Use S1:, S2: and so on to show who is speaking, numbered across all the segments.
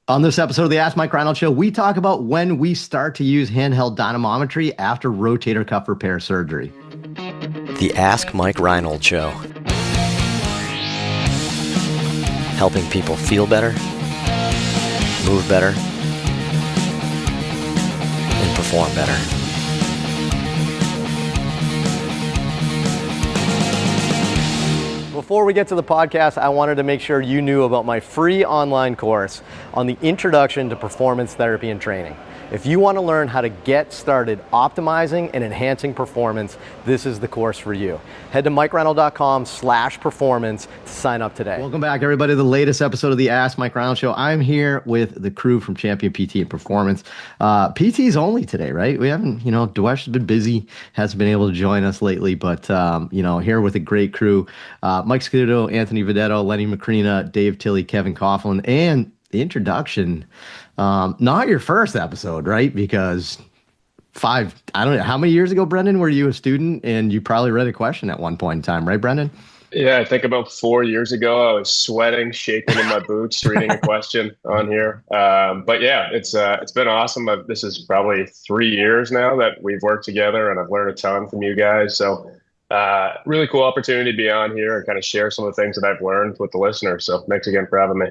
S1: On this episode of the Ask Mike Reinold Show, we talk about when we start to use handheld dynamometry after rotator cuff repair surgery.
S2: The Ask Mike Reinold Show. Helping people feel better, move better, and perform better.
S1: Before we get to the podcast, I wanted to make sure you knew about my free online course on the introduction to performance therapy and training. If you want to learn how to get started optimizing and enhancing performance, this is the course for you. Head to mikereinold.com/performance to sign up today. Welcome back, everybody, to the latest episode of the Ask Mike Reinold Show. I'm here with the crew from Champion PT and Performance. PT's only today, right? We haven't, Dwesh has been busy, hasn't been able to join us lately, but, here with a great crew, Mike Scudo, Anthony Vedetto, Lenny Macrina, Dave Tilley, Kevin Coughlin, and the introduction. Not your first episode, right? Because I don't know, how many years ago, Brendan, were you a student and you probably read a question at one point in time, right, Brendan?
S3: Yeah, I think about 4 years ago, I was sweating, shaking in my boots, reading a question on here. But yeah, it's been awesome. This is probably 3 years now that we've worked together, and I've learned a ton from you guys. So really cool opportunity to be on here and kind of share some of the things that I've learned with the listeners. So thanks again for having me.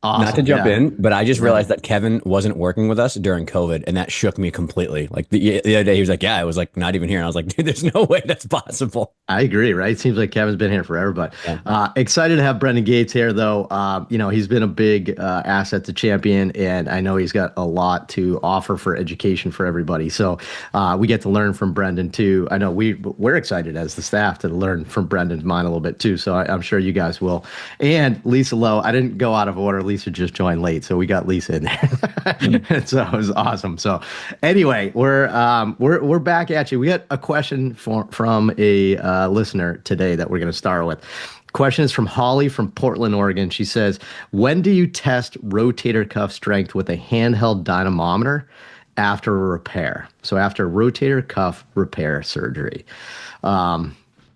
S4: Awesome. Not to jump in, but I just realized that Kevin wasn't working with us during COVID, and that shook me completely. Like the other day, he was like, "Yeah, I was like not even here," and I was like, "Dude, there's no way that's possible."
S1: I agree, right? It seems like Kevin's been here forever, but excited to have Brendan Gates here, though. He's been a big asset to Champion, and I know he's got a lot to offer for education for everybody. So we get to learn from Brendan too. I know we're excited as the staff to learn from Brendan's mind a little bit too. So I'm sure you guys will. And Lisa Lowe, I didn't go out of order. Lisa just joined late, so we got Lisa in there. So it was awesome. So anyway, we're back at you. We got a question from a listener today that we're going to start with. Question is from Holly from Portland, Oregon. She says, when do you test rotator cuff strength with a handheld dynamometer after a repair? So after rotator cuff repair surgery.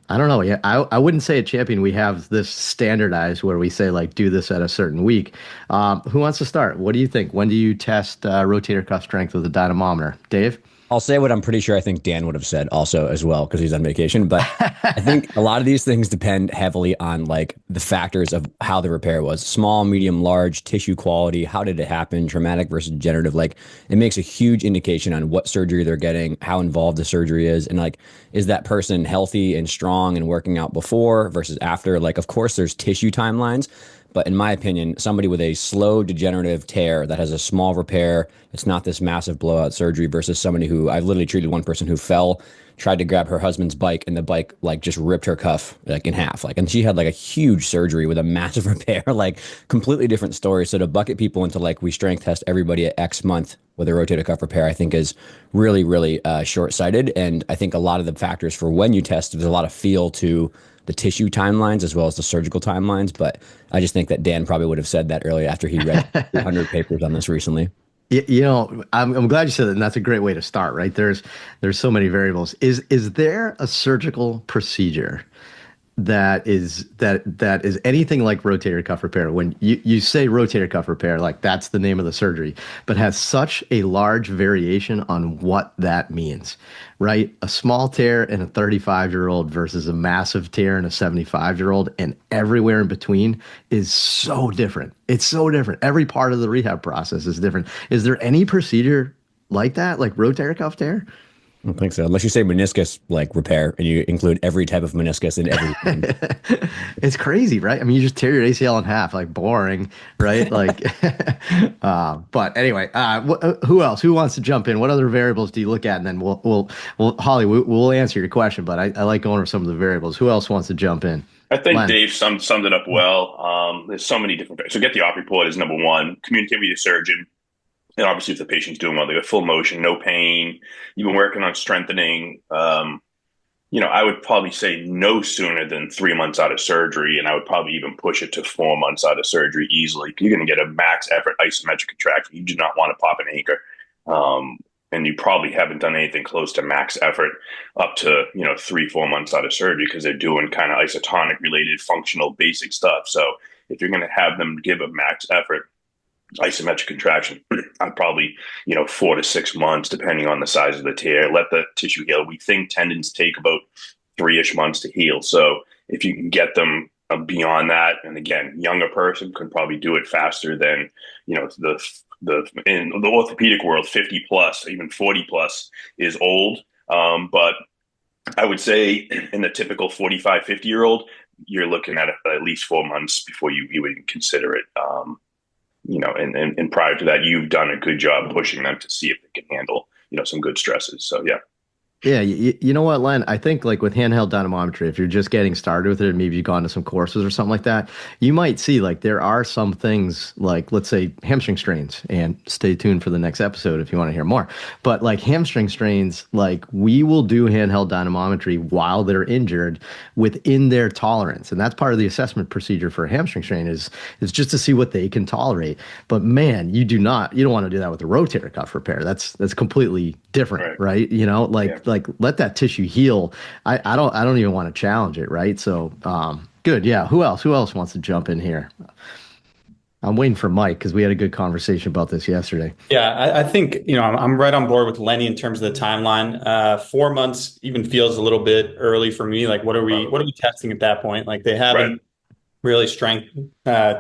S1: I don't know. Yeah, I wouldn't say at Champion we have this standardized where we say like do this at a certain week. Who wants to start? What do you think? When do you test rotator cuff strength with a dynamometer? Dave?
S4: I'll say what I'm pretty sure I think Dan would have said also as well because he's on vacation. But I think a lot of these things depend heavily on like the factors of how the repair was. Small, medium, large, tissue quality. How did it happen? Traumatic versus degenerative. Like it makes a huge indication on what surgery they're getting, how involved the surgery is. And like, is that person healthy and strong and working out before versus after? Like, of course, there's tissue timelines. But in my opinion, somebody with a slow degenerative tear that has a small repair, it's not this massive blowout surgery versus somebody who I've literally treated one person who fell, tried to grab her husband's bike, and the bike like just ripped her cuff like in half. Like, and she had like a huge surgery with a massive repair, like completely different story. So to bucket people into like we strength test everybody at X month with a rotator cuff repair, I think is really, really short-sighted. And I think a lot of the factors for when you test, there's a lot of feel to the tissue timelines as well as the surgical timelines. But I just think that Dan probably would have said that earlier after he read 100 papers on this recently.
S1: I'm glad you said that, and that's a great way to start, right? There's so many variables. Is there a surgical procedure that is anything like rotator cuff repair? When you say rotator cuff repair, like that's the name of the surgery, but has such a large variation on what that means, right? A small tear in a 35-year-old versus a massive tear in a 75-year-old, and everywhere in between is so different. It's so different. Every part of the rehab process is different. Is there any procedure like that, like rotator cuff tear?
S4: I don't think so, unless you say meniscus like repair and you include every type of meniscus in everything.
S1: It's crazy, right? I mean, you just tear your ACL in half, like boring, right? Like, but anyway, who else? Who wants to jump in? What other variables do you look at? And then we'll Holly, we'll answer your question, but I like going over some of the variables. Who else wants to jump in?
S5: I think
S1: Len.
S5: Dave summed it up well. There's so many different. So get the op report is number one. Communicate with your surgeon. And obviously, if the patient's doing well, they have full motion, no pain. You've been working on strengthening. I would probably say no sooner than 3 months out of surgery, and I would probably even push it to 4 months out of surgery easily. You're going to get a max effort isometric contraction. You do not want to pop an anchor, and you probably haven't done anything close to max effort up to 3-4 months out of surgery because they're doing kind of isotonic related functional basic stuff. So if you're going to have them give a max effort, isometric contraction. I'm probably, 4 to 6 months, depending on the size of the tear. Let the tissue heal. We think tendons take about 3-ish months to heal. So if you can get them beyond that, and again, younger person can probably do it faster than, the in the orthopedic world, 50 plus, even 40 plus is old. But I would say in the typical 45, 50-year-old, you're looking at least 4 months before you even consider it. And prior to that, you've done a good job pushing them to see if they can handle, some good stresses. So yeah.
S1: Yeah, you know what, Len? I think like with handheld dynamometry, if you're just getting started with it, maybe you've gone to some courses or something like that, you might see like there are some things like, let's say, hamstring strains, and stay tuned for the next episode if you want to hear more. But like hamstring strains, like we will do handheld dynamometry while they're injured within their tolerance. And that's part of the assessment procedure for a hamstring strain is just to see what they can tolerate. But man, you don't want to do that with a rotator cuff repair. That's completely different, right? Like let that tissue heal. I don't even want to challenge it, right? So good. Yeah. Who else wants to jump in here? I'm waiting for Mike because we had a good conversation about this yesterday.
S6: Yeah, I think, I'm right on board with Lenny in terms of the timeline. 4 months even feels a little bit early for me. Like what are we testing at that point? Like they haven't really strength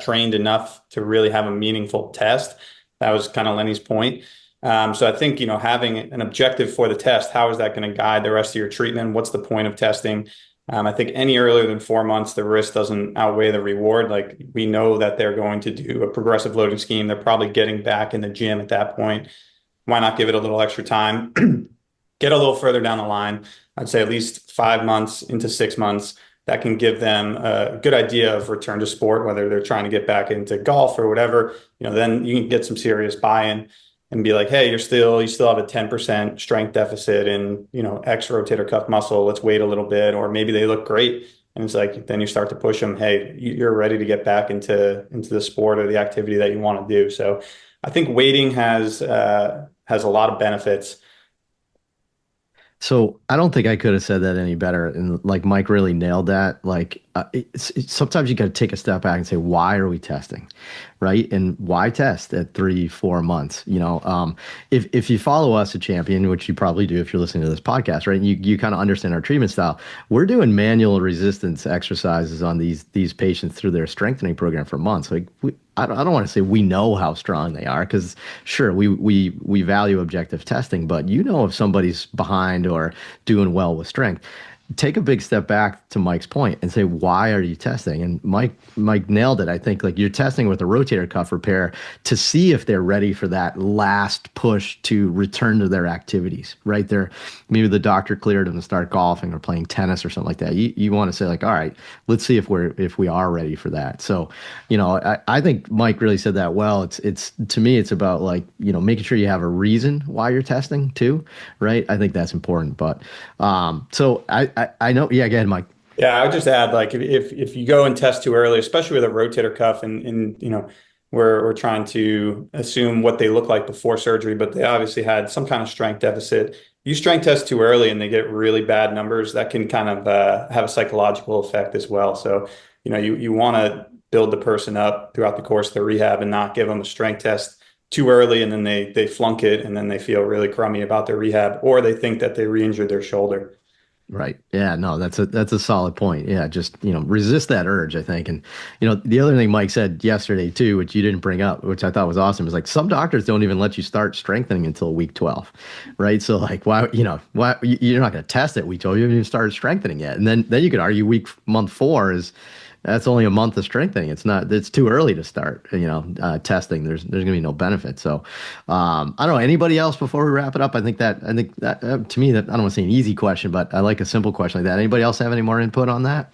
S6: trained enough to really have a meaningful test. That was kind of Lenny's point. So I think, having an objective for the test, how is that going to guide the rest of your treatment? What's the point of testing? I think any earlier than 4 months, the risk doesn't outweigh the reward. Like we know that they're going to do a progressive loading scheme. They're probably getting back in the gym at that point. Why not give it a little extra time? Get a little further down the line. I'd say at least 5 months into 6 months. That can give them a good idea of return to sport, whether they're trying to get back into golf or whatever. Then you can get some serious buy-in and be like, hey, you still have a 10% strength deficit in, X rotator cuff muscle. Let's wait a little bit. Or maybe they look great. And it's like, then you start to push them. Hey, you're ready to get back into the sport or the activity that you want to do. So I think waiting has a lot of benefits.
S1: So I don't think I could have said that any better. And like Mike really nailed that. Like sometimes you got to take a step back and say, why are we testing? Right. And why test at 3-4 months? If you follow us at Champion, which you probably do if you're listening to this podcast, right? And you kind of understand our treatment style. We're doing manual resistance exercises on these patients through their strengthening program for months. Like I don't want to say we know how strong they are because sure, we value objective testing, but if somebody's behind or doing well with strength. Take a big step back to Mike's point and say, why are you testing? And Mike nailed it. I think like you're testing with a rotator cuff repair to see if they're ready for that last push to return to their activities, right? Maybe the doctor cleared them to start golfing or playing tennis or something like that. You want to say like, all right, let's see if we are ready for that. So, I think Mike really said that well. It's to me, it's about like, making sure you have a reason why you're testing too, right? I think that's important. But so I know. Yeah, go ahead, Mike.
S6: Yeah, I would just add like if you go and test too early, especially with a rotator cuff, and we're trying to assume what they look like before surgery, but they obviously had some kind of strength deficit. You strength test too early and they get really bad numbers. That can kind of have a psychological effect as well. So you want to build the person up throughout the course of the rehab and not give them a strength test too early and then they flunk it and then they feel really crummy about their rehab or they think that they re-injured their shoulder.
S1: Right. Yeah, no, that's a solid point. Yeah, just, resist that urge, I think. And, the other thing Mike said yesterday too, which you didn't bring up, which I thought was awesome, is like some doctors don't even let you start strengthening until week 12. Right. So like, why you're not going to test it week 12, you haven't even started strengthening yet. And then you could argue month 4 that's only a month of strengthening. It's too early to start, testing. There's going to be no benefit. So, I don't know, anybody else before we wrap it up? I think that to me, that I don't want to say an easy question, but I like a simple question like that. Anybody else have any more input on that?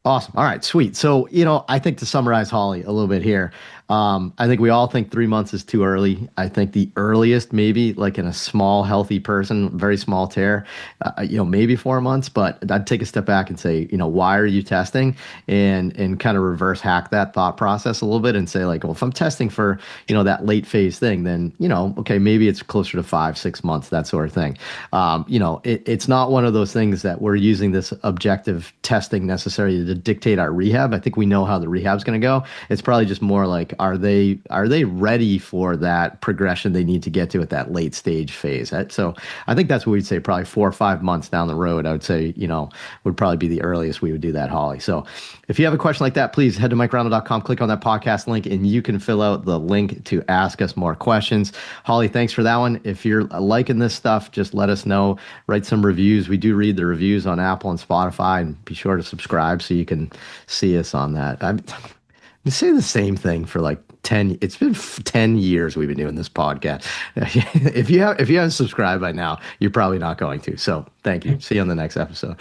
S1: Awesome. All right, sweet. So, I think to summarize Holly a little bit here, I think we all think 3 months is too early. I think the earliest, maybe like in a small, healthy person, very small tear, maybe 4 months, but I'd take a step back and say, why are you testing and kind of reverse hack that thought process a little bit and say like, well, if I'm testing for, that late phase thing, then, okay, maybe it's closer to 5-6 months, that sort of thing. It's not one of those things that we're using this objective testing necessarily to dictate our rehab. I think we know how the rehab's going to go. It's probably just more like, are they ready for that progression they need to get to at that late stage phase? So I think that's what we'd say, probably 4 or 5 months down the road. I would say, would probably be the earliest we would do that, Holly. So if you have a question like that, please head to mikereinold.com, click on that podcast link, and you can fill out the link to ask us more questions. Holly, thanks for that one. If you're liking this stuff, just let us know. Write some reviews. We do read the reviews on Apple and Spotify, and be sure to subscribe so you can see us on that. I'm saying the same thing for like 10. It's been 10 years we've been doing this podcast. If you haven't subscribed by now, you're probably not going to. So thank you. See you on the next episode.